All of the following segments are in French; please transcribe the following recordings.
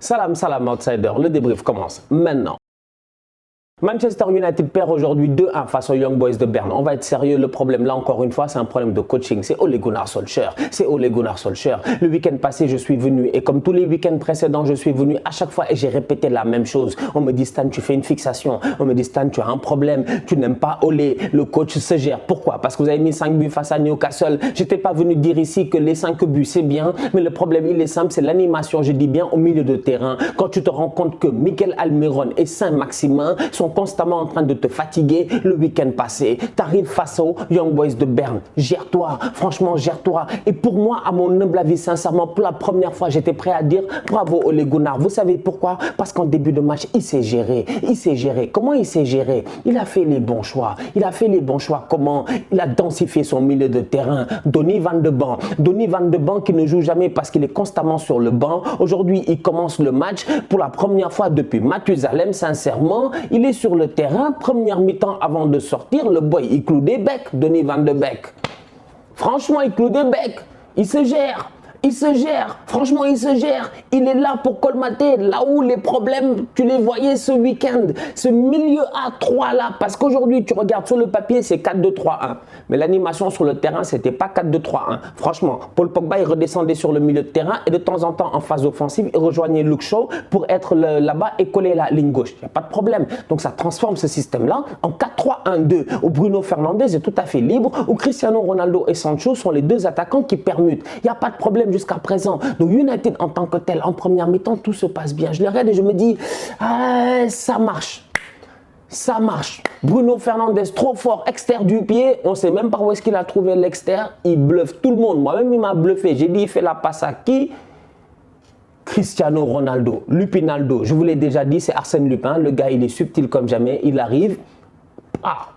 Salam, salam, outsider. Le débrief commence maintenant. Manchester United perd aujourd'hui 2-1 face aux Young Boys de Berne. On va être sérieux, le problème là encore une fois c'est un problème de coaching, c'est Ole Gunnar Solskjaer, Le week-end passé je suis venu et comme tous les week-ends précédents je suis venu à chaque fois et j'ai répété la même chose. On me dit Stan tu fais une fixation, on me dit Stan tu as un problème, tu n'aimes pas Ole, le coach se gère. Pourquoi? Parce que vous avez mis 5 buts face à Newcastle. J'étais pas venu dire ici que les 5 buts c'est bien, mais le problème il est simple, c'est l'animation, je dis bien au milieu de terrain. Quand tu te rends compte que Mikel Almiron et Saint-Maximin sont constamment en train de te fatiguer le week-end passé. Tu arrives face aux Young Boys de Berne. Gère-toi, franchement, gère-toi. Et pour moi, à mon humble avis, sincèrement, pour la première fois, j'étais prêt à dire bravo Ole Gunnar. Vous savez pourquoi? Parce qu'en début de match, il s'est géré. Il s'est géré. Comment il s'est géré? Il a fait les bons choix. Il a fait les bons choix. Comment? Il a densifié son milieu de terrain. Donny van de Ban. Donny van de Ban qui ne joue jamais parce qu'il est constamment sur le banc. Aujourd'hui, il commence le match pour la première fois depuis Mathusalem. Sincèrement, il est sur le terrain, première mi-temps avant de sortir, le boy il cloue des becs, Donny van de Beek. Franchement, il cloue des becs, il se gère. Il se gère, franchement il se gère, il est là pour colmater là où les problèmes, tu les voyais ce week-end, ce milieu A3 là, parce qu'aujourd'hui tu regardes sur le papier c'est 4-2-3-1, mais l'animation sur le terrain c'était pas 4-2-3-1, franchement, Paul Pogba il redescendait sur le milieu de terrain et de temps en temps en phase offensive il rejoignait Luke Shaw pour être là-bas et coller la ligne gauche, il n'y a pas de problème, donc ça transforme ce système là en 4-3-1-2, où Bruno Fernandes est tout à fait libre, où Cristiano Ronaldo et Sancho sont les deux attaquants qui permutent, il n'y a pas de problème jusqu'à présent. Donc United en tant que tel, en première mi-temps, tout se passe bien. Je les regarde et je me dis, ah, ça marche. Ça marche. Bruno Fernandes, trop fort, externe du pied. On ne sait même pas où est-ce qu'il a trouvé l'externe. Il bluffe tout le monde. Moi-même, il m'a bluffé. J'ai dit, il fait la passe à qui? Cristiano Ronaldo, Lupinaldo. Je vous l'ai déjà dit, c'est Arsène Lupin. Le gars, il est subtil comme jamais. Il arrive. Ah,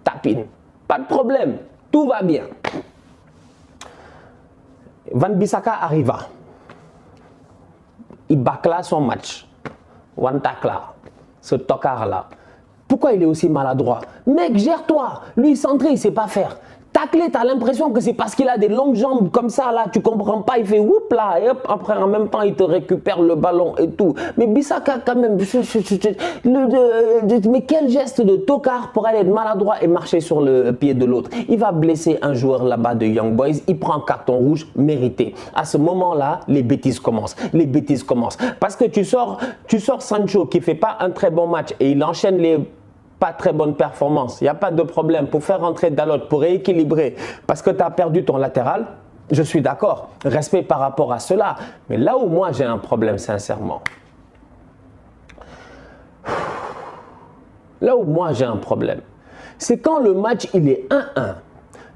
tapine. Pas de problème. Tout va bien. Wan-Bissaka arriva. Il bâcla son match. Wan-Takla, ce tocard-là. Pourquoi il est aussi maladroit? Mec, gère-toi. Lui, centré, il ne sait pas faire. Tacler, tu as l'impression que c'est parce qu'il a des longues jambes comme ça, là, tu comprends pas, il fait whoop là, et hop, après en même temps il te récupère le ballon et tout. Mais Bissaka quand même, mais quel geste de tocard pour aller être maladroit et marcher sur le pied de l'autre. Il va blesser un joueur là-bas de Young Boys, il prend un carton rouge mérité. À ce moment-là, les bêtises commencent, Parce que tu sors Sancho qui fait pas un très bon match et il enchaîne les pas très bonne performance, il n'y a pas de problème pour faire rentrer Dalot, pour rééquilibrer, parce que tu as perdu ton latéral, je suis d'accord, respect par rapport à cela. Mais là où moi j'ai un problème sincèrement, c'est quand le match il est 1-1,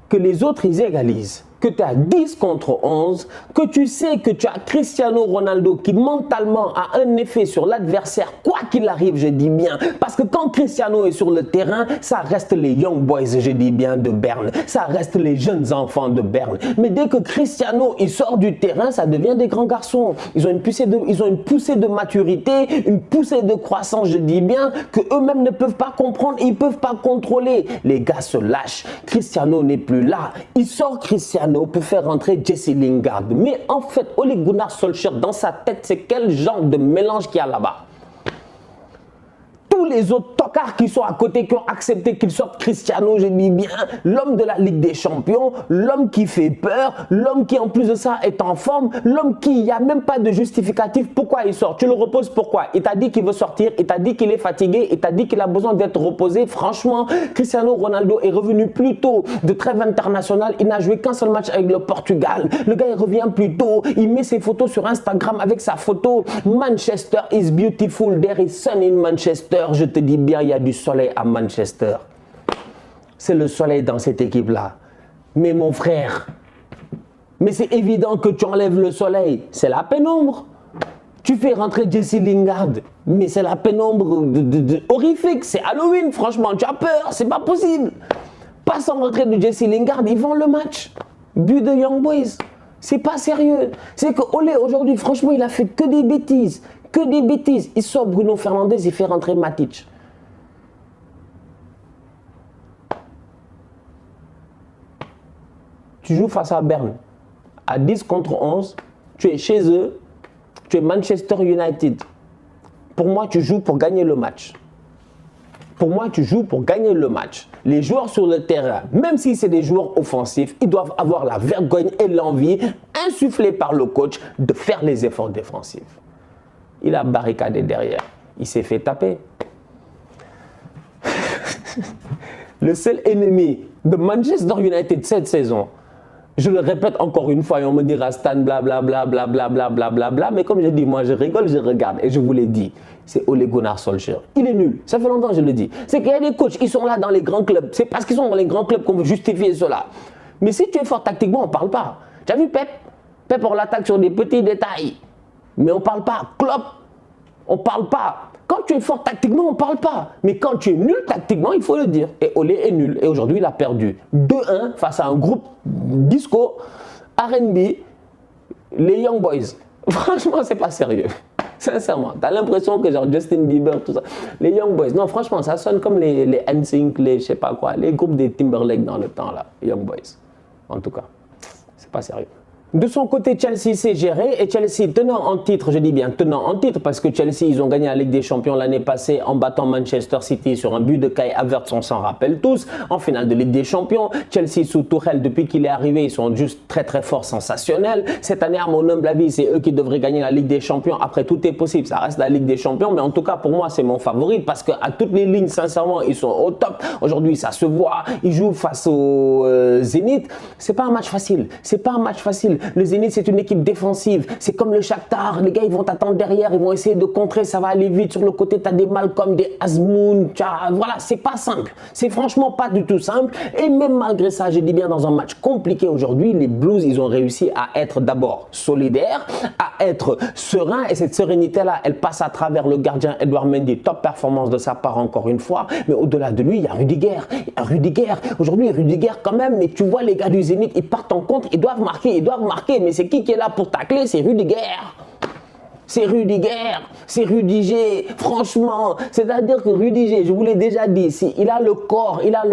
que les autres ils égalisent, que tu as 10 contre 11, que tu sais que tu as Cristiano Ronaldo qui mentalement a un effet sur l'adversaire, quoi qu'il arrive, je dis bien. Parce que quand Cristiano est sur le terrain, ça reste les Young Boys, je dis bien, de Berne. Ça reste les jeunes enfants de Berne. Mais dès que Cristiano il sort du terrain, ça devient des grands garçons. Ils ont une poussée de maturité, une poussée de croissance, je dis bien, que eux-mêmes ne peuvent pas comprendre, ils ne peuvent pas contrôler. Les gars se lâchent. Cristiano n'est plus là. Il sort Cristiano pour faire rentrer Jesse Lingard. Mais en fait, Ole Gunnar Solskjaer, dans sa tête, c'est quel genre de mélange qu'il y a là-bas? Tous les autres tocards qui sont à côté, qui ont accepté qu'il sorte Cristiano, je dis bien, l'homme de la Ligue des Champions, l'homme qui fait peur, l'homme qui en plus de ça est en forme, l'homme qui, il n'y a même pas de justificatif pourquoi il sort. Tu le reposes pourquoi? Il t'a dit qu'il veut sortir, il t'a dit qu'il est fatigué, il t'a dit qu'il a besoin d'être reposé. Franchement, Cristiano Ronaldo est revenu plus tôt de trêve internationale, il n'a joué qu'un seul match avec le Portugal. Le gars il revient plus tôt, il met ses photos sur Instagram avec sa photo Manchester is beautiful, there is sun in Manchester. Je te dis bien, il y a du soleil à Manchester. C'est le soleil dans cette équipe-là. Mais mon frère, mais c'est évident que tu enlèves le soleil. C'est la pénombre. Tu fais rentrer Jesse Lingard, mais c'est la pénombre horrifique. C'est Halloween, franchement, tu as peur, c'est pas possible. Pas sans rentrer de Jesse Lingard, ils vont le match. But de Young Boys. C'est pas sérieux. C'est que Ole, aujourd'hui, franchement, il a fait que des bêtises. Que des bêtises. Il sort Bruno Fernandes, il fait rentrer Matic. Tu joues face à Berne. À 10 contre 11, tu es chez eux, Tu es Manchester United. Pour moi, tu joues pour gagner le match. Pour moi, tu joues pour gagner le match. Les joueurs sur le terrain, même si c'est des joueurs offensifs, ils doivent avoir la vergogne et l'envie insufflée par le coach de faire les efforts défensifs. Il a barricadé derrière. Il s'est fait taper. Le seul ennemi de Manchester United cette saison, je le répète encore une fois et on me dira Stan blablabla, blablabla, blablabla, mais comme je dis, moi je rigole, je regarde et je vous l'ai dit, c'est Ole Gunnar Solskjaer. Il est nul, ça fait longtemps que je le dis. C'est qu'il y a des coachs qui sont là dans les grands clubs, c'est parce qu'ils sont dans les grands clubs qu'on veut justifier cela. Mais si tu es fort tactiquement, on ne parle pas. Tu as vu Pep? Pep, on l'attaque sur des petits détails, mais on ne parle pas. Klopp, on ne parle pas. Quand tu es fort tactiquement, on ne parle pas. Mais quand tu es nul tactiquement, il faut le dire. Et Ole est nul. Et aujourd'hui, il a perdu 2-1 face à un groupe disco, R&B, les Young Boys. Franchement, c'est pas sérieux. Sincèrement, tu as l'impression que genre Justin Bieber, tout ça. Les Young Boys. Non, franchement, ça sonne comme les NSYNC, les je sais pas quoi, les groupes des Timberlake dans le temps là. Young Boys. En tout cas, c'est pas sérieux. De son côté, Chelsea s'est géré et Chelsea, tenant en titre, je dis bien tenant en titre parce que Chelsea, ils ont gagné la Ligue des Champions l'année passée en battant Manchester City sur un but de Kai Havertz, on s'en rappelle tous, en finale de Ligue des Champions. Chelsea sous Tuchel, depuis qu'il est arrivé, ils sont juste très très forts, sensationnels. Cette année, à mon humble avis, c'est eux qui devraient gagner la Ligue des Champions. Après, tout est possible, ça reste la Ligue des Champions, mais en tout cas, pour moi, c'est mon favori parce qu'à toutes les lignes, sincèrement, ils sont au top. Aujourd'hui, ça se voit, ils jouent face au Zénith. C'est pas un match facile, c'est pas un match facile. Le Zénith, c'est une équipe défensive. C'est comme le Shakhtar. Les gars, ils vont t'attendre derrière. Ils vont essayer de contrer. Ça va aller vite. Sur le côté, tu as des Malcolm, des Azmoun. Voilà, c'est pas simple. C'est franchement pas du tout simple. Et même malgré ça, je dis bien, dans un match compliqué aujourd'hui, les Blues, ils ont réussi à être d'abord solidaires, à être sereins. Et cette sérénité-là, elle passe à travers le gardien Edouard Mendy. Top performance de sa part, encore une fois. Mais au-delà de lui, il y a Rudiger. Aujourd'hui, Rudiger, quand même. Mais tu vois, les gars du Zénith, ils partent en contre. Ils doivent marquer. Mais c'est qui est là pour tacler? C'est Rudiger. C'est Rudiger, franchement. C'est-à-dire que Rudiger, je vous l'ai déjà dit, il a le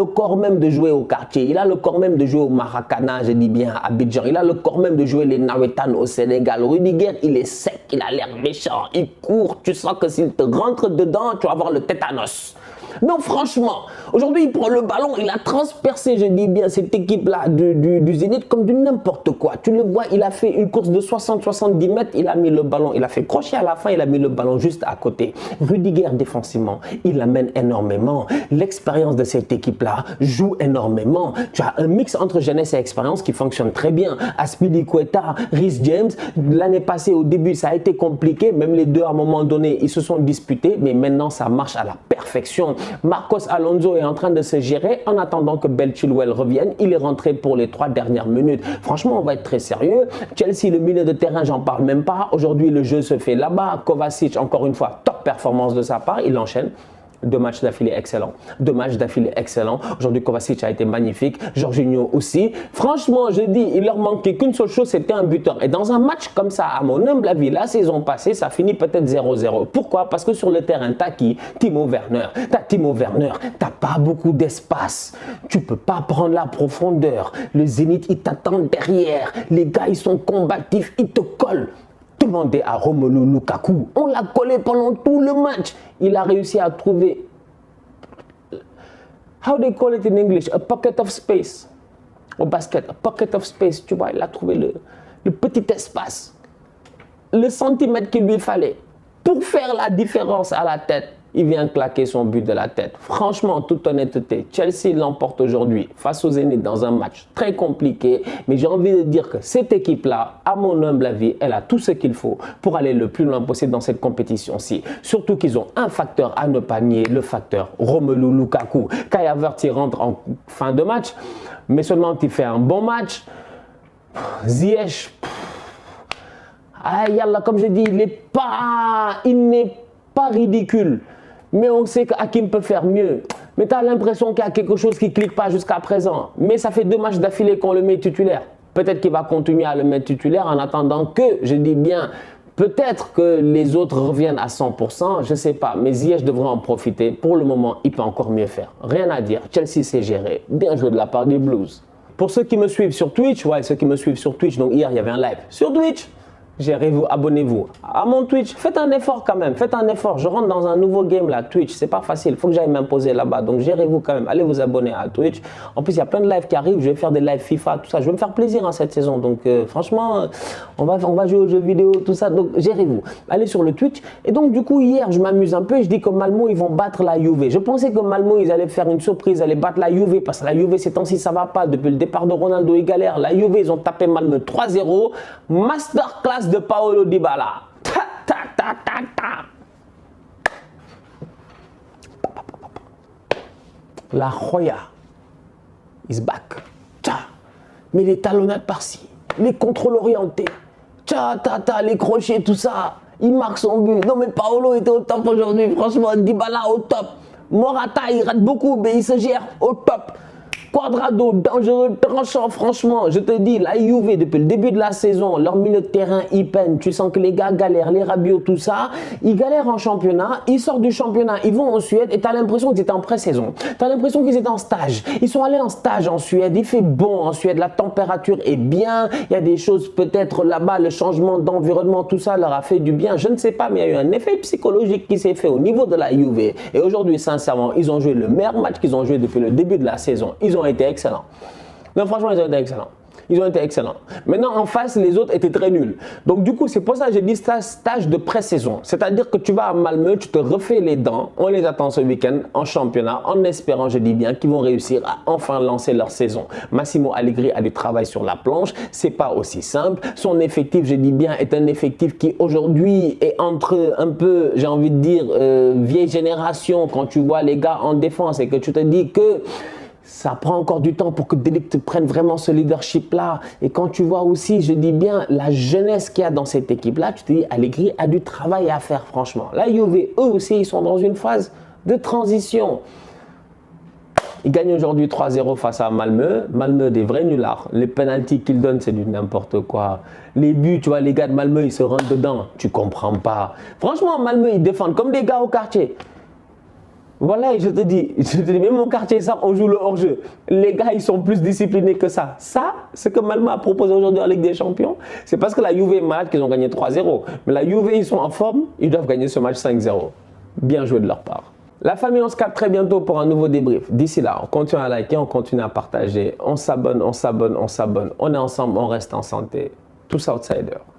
corps même de jouer au quartier. Il a le corps même de jouer au Maracana, je dis bien, à Abidjan. Il a le corps même de jouer les Nawetan au Sénégal. Rudiger, il est sec, il a l'air méchant, il court. Tu sens que s'il te rentre dedans, tu vas avoir le tétanos. Non, franchement, aujourd'hui, il prend le ballon, il a transpercé, je dis bien, cette équipe-là du Zénith comme du n'importe quoi. Tu le vois, il a fait une course de 60-70 mètres, il a mis le ballon, il a fait crochet à la fin, il a mis le ballon juste à côté. Rudiger, défensivement, il amène énormément. L'expérience de cette équipe-là joue énormément. Tu as un mix entre jeunesse et expérience qui fonctionne très bien. Azpilicueta, Reece James, l'année passée, au début, ça a été compliqué. Même les deux, à un moment donné, ils se sont disputés, mais maintenant, ça marche à la perfection. Marcos Alonso est en train de se gérer en attendant que Ben Chilwell revienne. Il est rentré pour les 3 dernières minutes. Franchement, on va être très sérieux. Chelsea, le milieu de terrain, j'en parle même pas. Aujourd'hui, le jeu se fait là-bas. Kovacic, encore une fois, top performance de sa part. Il enchaîne. 2 matchs d'affilée excellents. 2 matchs d'affilée excellents. Aujourd'hui, Kovacic a été magnifique. Jorginho aussi. Franchement, je dis, il leur manquait qu'une seule chose, c'était un buteur. Et dans un match comme ça, à mon humble avis, la saison passée, ça finit peut-être 0-0. Pourquoi? Parce que sur le terrain, t'as qui? Timo Werner. T'as pas beaucoup d'espace. Tu peux pas prendre la profondeur. Le Zénith, il t'attend derrière. Les gars, ils sont combatifs, ils te collent. Demandez à Romelu Lukaku. On l'a collé pendant tout le match. Il a réussi à trouver, how they call it in English, a pocket of space. Au basket, a pocket of space. Tu vois, il a trouvé le petit espace, le centimètre qu'il lui fallait pour faire la différence à la tête. Il vient claquer son but de la tête. Franchement, en toute honnêteté, Chelsea l'emporte aujourd'hui face aux Zénith dans un match très compliqué. Mais j'ai envie de dire que cette équipe-là, à mon humble avis, elle a tout ce qu'il faut pour aller le plus loin possible dans cette compétition-ci. Surtout qu'ils ont un facteur à ne pas nier, le facteur Romelu Lukaku. Kai Havertz y rentre en fin de match, mais seulement il fait un bon match. Ziyech, comme je dis, il n'est pas ridicule. Mais on sait qu'Hakim peut faire mieux. Mais tu as l'impression qu'il y a quelque chose qui ne clique pas jusqu'à présent. Mais ça fait 2 matchs d'affilée qu'on le met titulaire. Peut-être qu'il va continuer à le mettre titulaire en attendant que, je dis bien, peut-être que les autres reviennent à 100%, je ne sais pas. Mais Ziyech devrait en profiter. Pour le moment, il peut encore mieux faire. Rien à dire. Chelsea s'est géré. Bien joué de la part des Blues. Pour ceux qui me suivent sur Twitch, donc hier il y avait un live sur Twitch. Gérez-vous, abonnez-vous à mon Twitch. Faites un effort quand même, faites un effort. Je rentre dans un nouveau game là, Twitch. C'est pas facile, il faut que j'aille m'imposer là-bas. Donc gérez-vous quand même. Allez vous abonner à Twitch. En plus, il y a plein de lives qui arrivent. Je vais faire des lives FIFA, tout ça. Je vais me faire plaisir en cette saison. Donc franchement, on va jouer aux jeux vidéo, tout ça. Donc gérez-vous. Allez sur le Twitch. Et donc du coup, hier, je m'amuse un peu et je dis que Malmo, ils vont battre la Juve. Je pensais que Malmo, ils allaient faire une surprise, allaient battre la Juve parce que la Juve, ces temps-ci, ça va pas. Depuis le départ de Ronaldo, ils galèrent. La Juve, ils ont tapé Malmo 3-0. Masterclass de Paolo Dybala. Ta, ta, ta, ta, ta. La Joya is back. Tcha. Mais les talonnades par-ci, les contrôles orientés, tcha, ta, ta, les crochets, tout ça. Il marque son but. Non mais Paolo était au top aujourd'hui. Franchement, Dybala au top. Morata, il rate beaucoup, mais il se gère au top. Cuadrado, dangereux, tranchant, franchement, je te dis, la Juve, depuis le début de la saison, leur milieu de terrain, ils peinent. Tu sens que les gars galèrent, les Rabiot, tout ça. Ils galèrent en championnat, ils sortent du championnat, ils vont en Suède et tu as l'impression qu'ils étaient en pré-saison. Tu as l'impression qu'ils étaient en stage. Ils sont allés en stage en Suède, il fait bon en Suède, la température est bien. Il y a des choses peut-être là-bas, le changement d'environnement, tout ça leur a fait du bien. Je ne sais pas, mais il y a eu un effet psychologique qui s'est fait au niveau de la Juve. Et aujourd'hui, sincèrement, ils ont joué le meilleur match qu'ils ont joué depuis le début de la saison. Ils ont été excellents. Non, franchement, ils ont été excellents. Ils ont été excellents. Maintenant, en face, les autres étaient très nuls. Donc, du coup, c'est pour ça que j'ai dit stage de pré-saison. C'est-à-dire que tu vas à Malmö, tu te refais les dents. On les attend ce week-end en championnat, en espérant, je dis bien, qu'ils vont réussir à enfin lancer leur saison. Massimo Allegri a du travail sur la planche. C'est pas aussi simple. Son effectif, je dis bien, est un effectif qui aujourd'hui est entre un peu, j'ai envie de dire, vieille génération. Quand tu vois les gars en défense et que tu te dis que ça prend encore du temps pour que De Ligt prenne vraiment ce leadership-là. Et quand tu vois aussi, je dis bien, la jeunesse qu'il y a dans cette équipe-là, tu te dis, Allegri a du travail à faire, franchement. La Juve, eux aussi, ils sont dans une phase de transition. Ils gagnent aujourd'hui 3-0 face à Malmö. Malmö, des vrais nullards. Les pénaltys qu'ils donnent, c'est du n'importe quoi. Les buts, tu vois, les gars de Malmö, ils se rentrent dedans. Tu comprends pas. Franchement, Malmö, ils défendent comme des gars au quartier. Voilà, et je te dis, même mon quartier, ça, on joue le hors-jeu. Les gars, ils sont plus disciplinés que ça. Ça, ce que Malmö a proposé aujourd'hui en Ligue des Champions, c'est parce que la Juve est malade qu'ils ont gagné 3-0. Mais la Juve, ils sont en forme, ils doivent gagner ce match 5-0. Bien joué de leur part. La famille, on se capte très bientôt pour un nouveau débrief. D'ici là, on continue à liker, on continue à partager. On s'abonne, on s'abonne, on s'abonne. On est ensemble, on reste en santé. Tous outsiders.